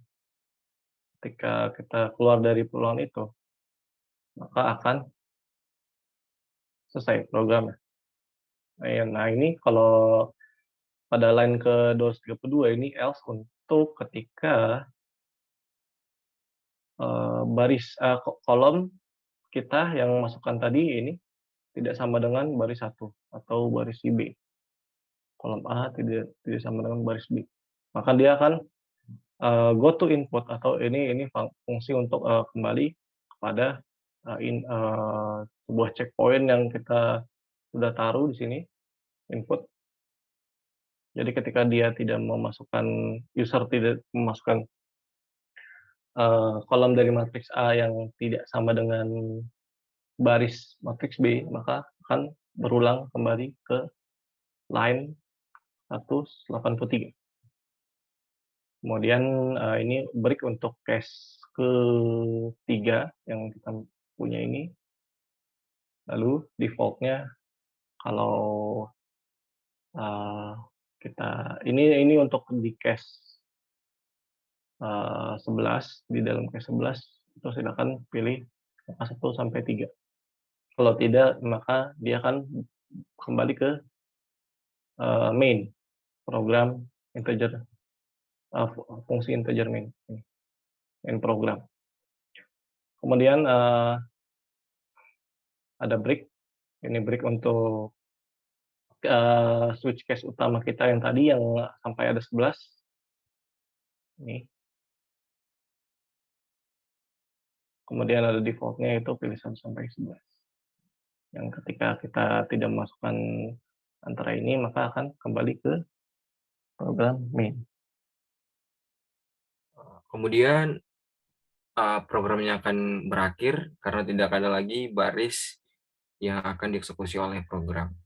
ketika kita keluar dari perulangan itu, maka akan selesai programnya. Nah, ini kalau pada line ke 232 ini else untuk ketika kolom kita yang masukkan tadi ini tidak sama dengan baris 1 atau baris B. Kolom A tidak sama dengan baris B. Maka dia akan go to input, atau ini fungsi untuk kembali kepada sebuah checkpoint yang kita sudah taruh di sini, input. Jadi ketika dia tidak memasukkan, user tidak memasukkan kolom dari matriks A yang tidak sama dengan baris matriks B, maka akan berulang kembali ke line 183. Kemudian ini break untuk case ketiga yang kita punya ini. Lalu default-nya kalau kita ini untuk di case 11, di dalam case 11 itu silakan pilih angka 1 sampai 3. Kalau tidak, maka dia akan kembali ke main program integer, fungsi integer main program. Kemudian ada break. Ini break untuk switch case utama kita yang tadi yang sampai ada 11. Ini. Kemudian ada default-nya itu pilih 1 sampai 11. Yang ketika kita tidak memasukkan antara ini, maka akan kembali ke program main. Kemudian programnya akan berakhir karena tidak ada lagi baris yang akan dieksekusi oleh program.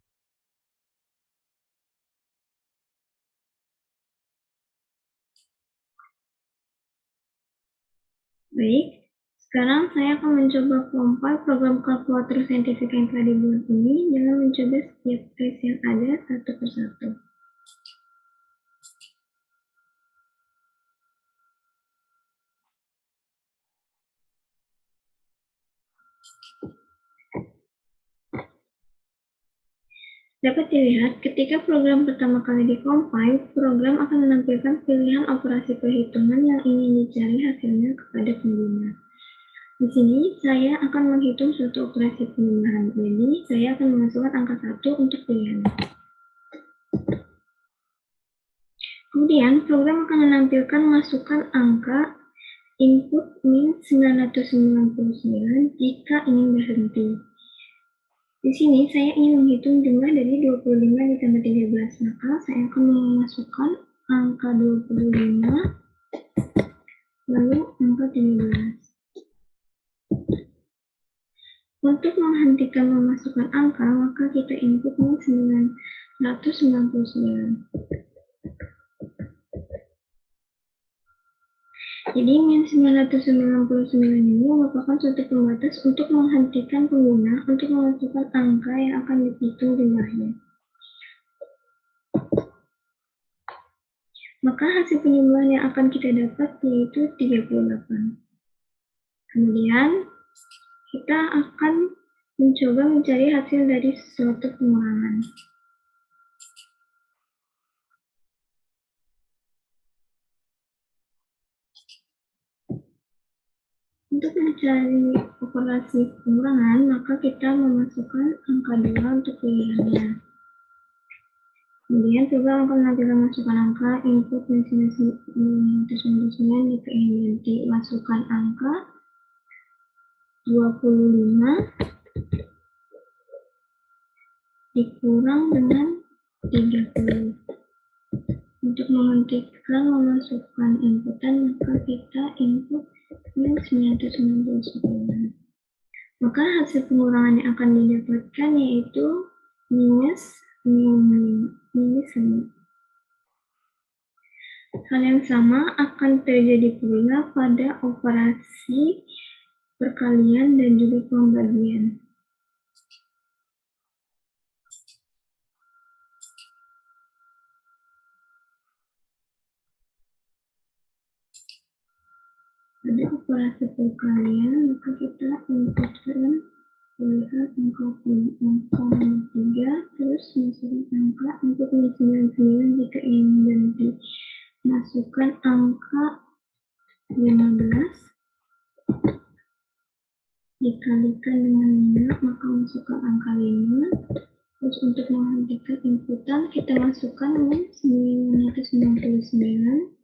Baik, sekarang saya akan mencoba compile program kalkulator saintifik yang telah dibuat ini dengan mencoba setiap case yang ada satu persatu. Dapat dilihat, ketika program pertama kali dikompil, program akan menampilkan pilihan operasi perhitungan yang ingin dicari hasilnya kepada pengguna. Di sini, saya akan menghitung suatu operasi penambahan. Jadi, saya akan memasukkan angka 1 untuk pilihan. Kemudian, program akan menampilkan masukan angka input min 999 jika ingin berhenti. Di sini saya ingin menghitung jumlah dari 25 ditambah 13, maka saya akan memasukkan angka 25 lalu angka 13. Untuk menghentikan memasukkan angka, maka kita input min 999. Jadi min 999 ini merupakan suatu pembatas untuk menghentikan pengguna untuk memasukkan angka yang akan dihitung jumlahnya. Maka hasil penjumlahan yang akan kita dapat yaitu 38. Kemudian kita akan mencoba mencari hasil dari suatu pengurangan. Untuk mencari operasi pengurangan, maka kita memasukkan angka 2 untuk pilihannya. Kemudian program akan menampilkan masukkan angka input min 999 jika ingin ganti. Masukkan angka 25 dikurang dengan 30. Untuk menghentikan memasukkan inputan, maka kita input min 999. Maka hasil pengurangan yang akan didapatkan yaitu minus 5. Hal yang sama akan terjadi pula pada operasi perkalian dan juga pembagian. Pada operasi perkalian, maka kita inputkan pilihan angka 3, terus masukkan angka input min 99 jika ingin ganti. Masukkan angka 15 dikalikan dengan 5, maka masukkan angka 5. Terus untuk menghentikan inputan, kita masukkan min 999.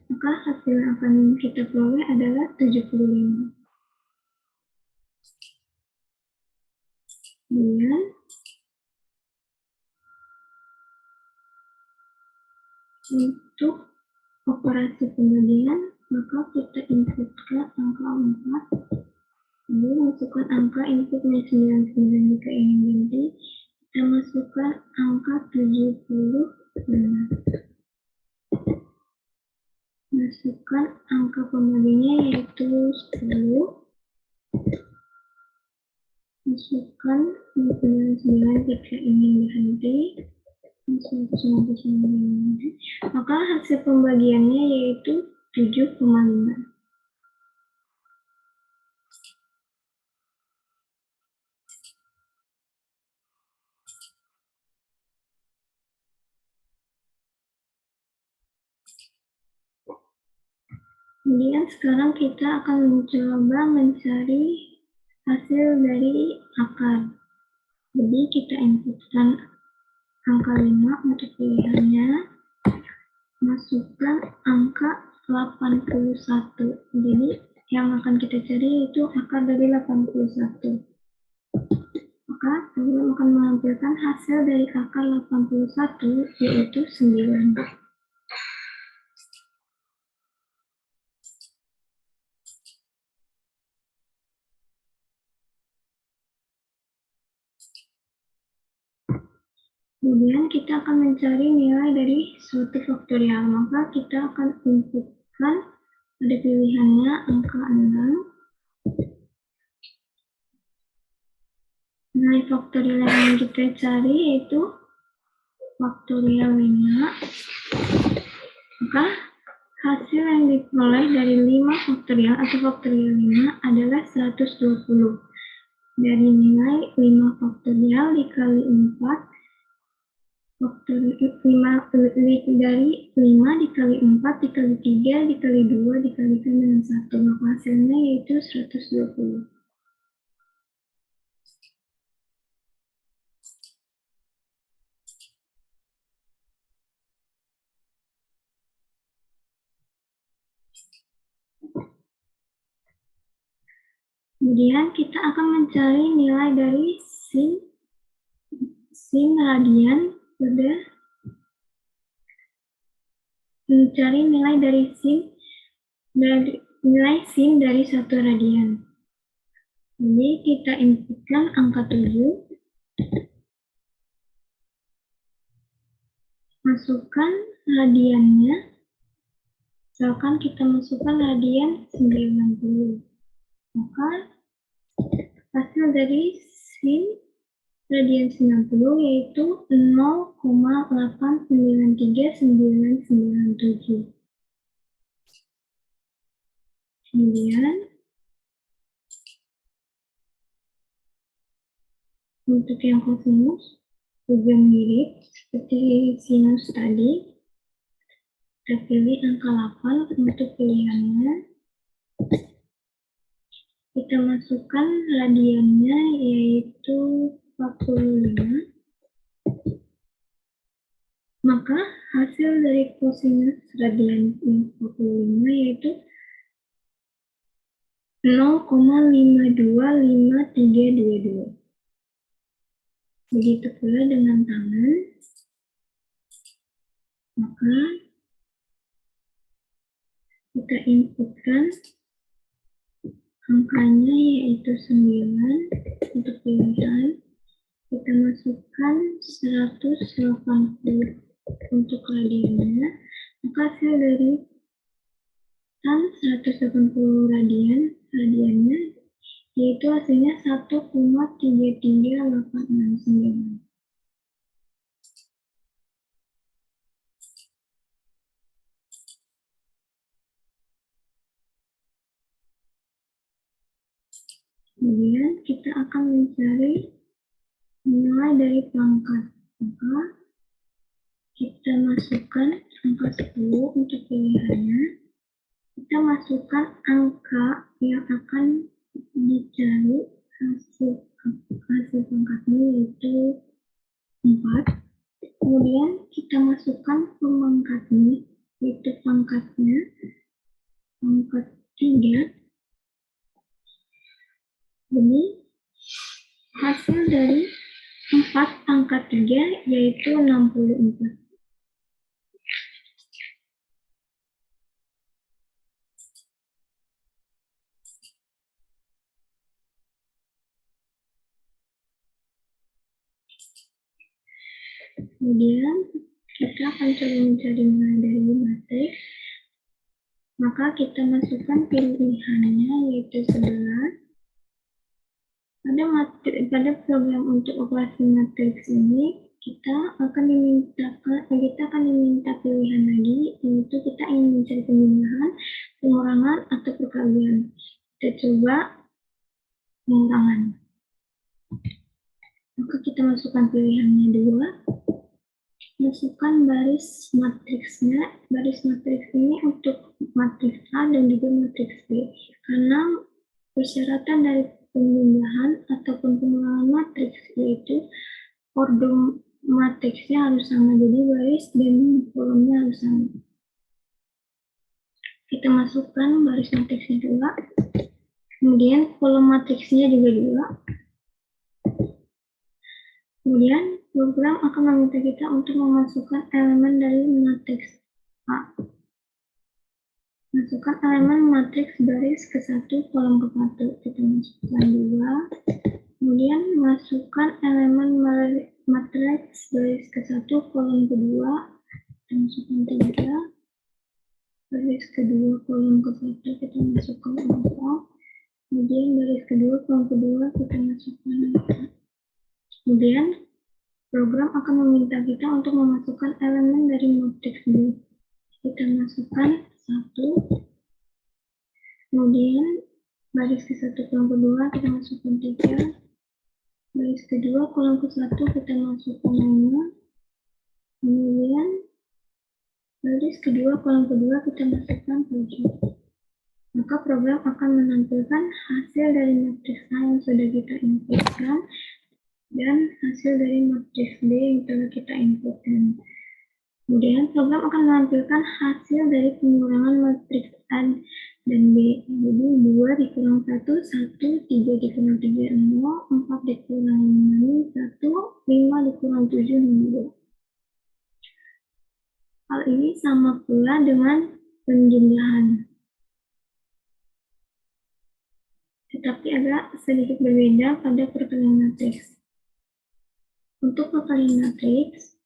Maka hasil yang akan kita peroleh adalah 75. Kemudian untuk operasi pembagian, maka kita inputkan angka 4. Lalu masukkan angka input min 99 jika ingin ganti. Kita masukkan angka 75. Masukkan angka pembaginya yaitu 10. Masukkan min 99 jika ingin berhenti. Maka hasil pembagiannya yaitu 7,5. Kemudian sekarang kita akan mencoba mencari hasil dari akar. Jadi kita inputkan angka 5 untuk pilihannya. Masukkan angka 81. Jadi yang akan kita cari itu akar dari 81. Maka program akan menampilkan hasil dari akar 81 yaitu 9. Kemudian kita akan mencari nilai dari suatu faktorial, maka kita akan inputkan pada pilihannya angka 6. Nilai faktorial yang kita cari yaitu faktorial 5. Maka hasil yang diperoleh dari 5 faktorial atau faktorial 5 adalah 120. Dari nilai 5 faktorial dikali 4, dari 5 dikali 4 dikali 3 dikali 2 dikalikan dengan 1, maka hasilnya yaitu 120. Kemudian kita akan mencari nilai dari sin radian pada mencari nilai dari nilai sin dari 1 radian. Jadi kita inputkan angka 7. Masukkan radiannya. Misalkan kita masukkan radian 90. Maka hasil dari sin radian 90 yaitu 0,89397. Kemudian untuk yang kosinus juga mirip seperti sinus tadi. Kita pilih angka 8 untuk pilihannya. Kita masukkan radiannya yaitu 45. Maka hasil dari kosinus radian 45 yaitu 0,525322. Begitu pula dengan tangan. Maka kita inputkan angkanya yaitu 9 untuk pilihan. Kita masukkan 180 untuk radiannya. Maka hasil dari tan 180 radiannya yaitu hasilnya 1,33869. Kemudian kita akan mencari nilai dari pangkat. Maka kita masukkan angka 10 untuk pilihannya. Kita masukkan angka yang akan dicari hasil pangkatnya yaitu 4. Kemudian kita masukkan pemangkatnya yaitu pangkat 3. Jadi hasil dari 4 pangkat 3 yaitu 64. Kemudian kita akan coba mencari nilai dari matriks. Maka kita masukkan pilihannya yaitu 11. Pada program untuk operasi matriks ini kita akan diminta pilihan lagi, yaitu kita ingin mencari penjumlahan, pengurangan atau perkalian. Kita coba pengurangan. Maka kita masukkan pilihannya 2. Masukkan baris matriksnya. Baris matriks ini untuk matriks A dan juga matriks B. Karena persyaratan dari penjumlahan ataupun pengurangan matriks yaitu order matriksnya harus sama, jadi baris dan kolomnya harus sama. Kita masukkan baris matriksnya 2, kemudian kolom matriksnya juga 2. Kemudian program akan meminta kita untuk memasukkan elemen dari matriks A. Masukkan elemen matriks baris ke-1 kolom ke-1. Kita masukkan 2. Kemudian masukkan elemen matriks baris ke-1 kolom ke-2. Kita masukkan 3. Baris ke-2 kolom ke-1 kita masukkan 4. Kemudian baris ke-2 kolom ke-2 kita masukkan 4. Kemudian program akan meminta kita untuk memasukkan elemen dari matriks B. Kita masukkan 1. Kemudian baris ke-1 kolom ke-2 kita masukkan 3. Baris ke-2 kolom ke-1 kita masukkan 5. Kemudian baris ke-2 kolom ke-2 kita masukkan 7. Maka program akan menampilkan hasil dari matriks A yang sudah kita inputkan dan hasil dari matriks B yang telah kita inputkan. Kemudian program akan menampilkan hasil dari pengurangan matriks A dan B. Jadi 2 dikurang 1, 1, 3 dikurang 3, 0, 4 dikurang 6, 1, 5 dikurang 7, 2. Hal ini sama pula dengan penjumlahan. Tetapi agak sedikit berbeda pada perkalian matriks. Untuk perkalian matriks,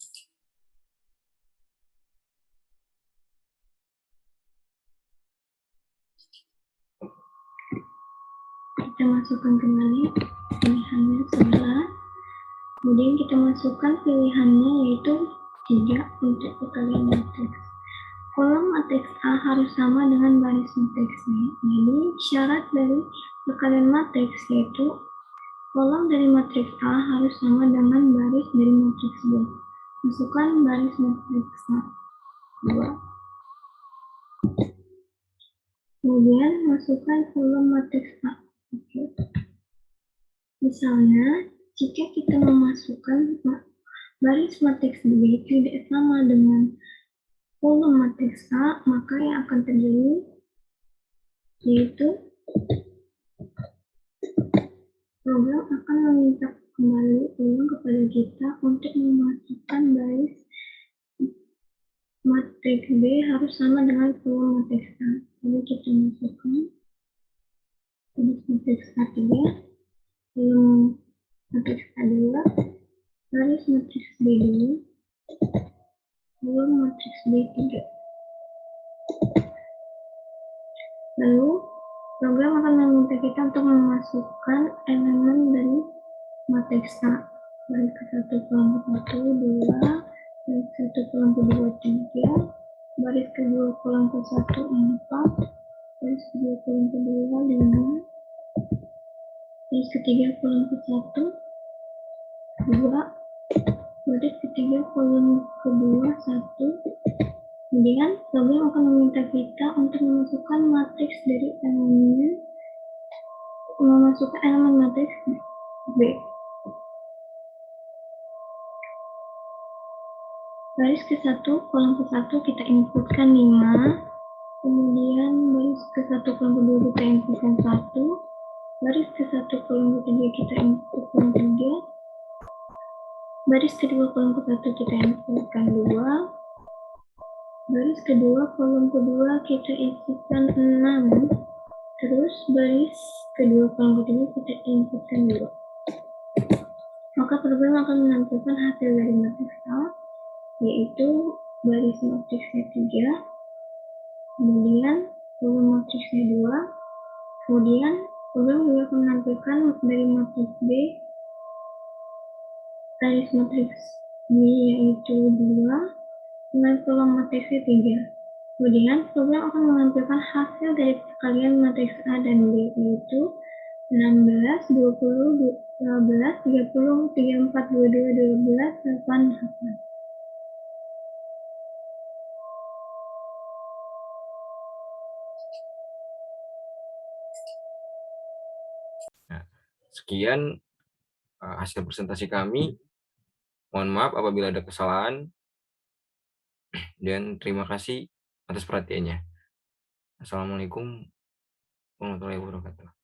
kita masukkan kembali pilihannya 11. Kemudian kita masukkan pilihannya yaitu 3 untuk perkalian matriks. Kolom matriks A harus sama dengan baris matriksnya. Jadi syarat dari perkalian matriks yaitu kolom dari matriks A harus sama dengan baris dari matriks B. Masukkan baris matriks A 2. Kemudian masukkan kolom matriks A. Oke. Misalnya, jika kita memasukkan baris matriks B tidak sama dengan kolom matriks A, maka yang akan terjadi yaitu program akan meminta kembali ulang kepada kita untuk memasukkan baris matriks B harus sama dengan kolom matriks A. Jadi kita masukkan baris matriks A3, kolom matriks A2, baris matriks B2, kolom matriks B3. Lalu, program akan meminta kita untuk memasukkan elemen dari matriks A. Baris ke-1 kolom ke-1, 2, baris ke-1 kolom ke-2, 3, baris ke-2 kolom ke-1, 4, baris ke-2 kolom ke-2, 5, baris ke-3 kolom ke-1, 2, baris ke-3 kolom ke-2, 1. Kemudian, program akan meminta kita untuk memasukkan matriks dari elemen matriks B. Baris ke-1, kolom ke-1 kita inputkan 5, kemudian baris ke-1 kolom ke-2 kita inputkan 1, baris ke-1 kolom ke-3 kita inputkan 3, baris kedua kolom ke-1 kita inputkan 2, baris kedua kolom kedua kita inputkan 6, terus baris kedua kolom ketiga kita inputkan 2. Maka program akan menampilkan hasil dari matriks A, yaitu baris matriksnya 3, kemudian kolom matriksnya 2, kemudian program juga akan menampilkan dari matriks B, baris matriks B yaitu 2, dengan kolom matriksnya 3. Kemudian, program akan menampilkan hasil dari perkalian matriks A dan B, yaitu 16, 20, 15, 30, 34, 22, 12, 8, 8. Nah, sekian hasil presentasi kami. Mohon maaf apabila ada kesalahan. Dan terima kasih atas perhatiannya. Assalamualaikum warahmatullahi wabarakatuh.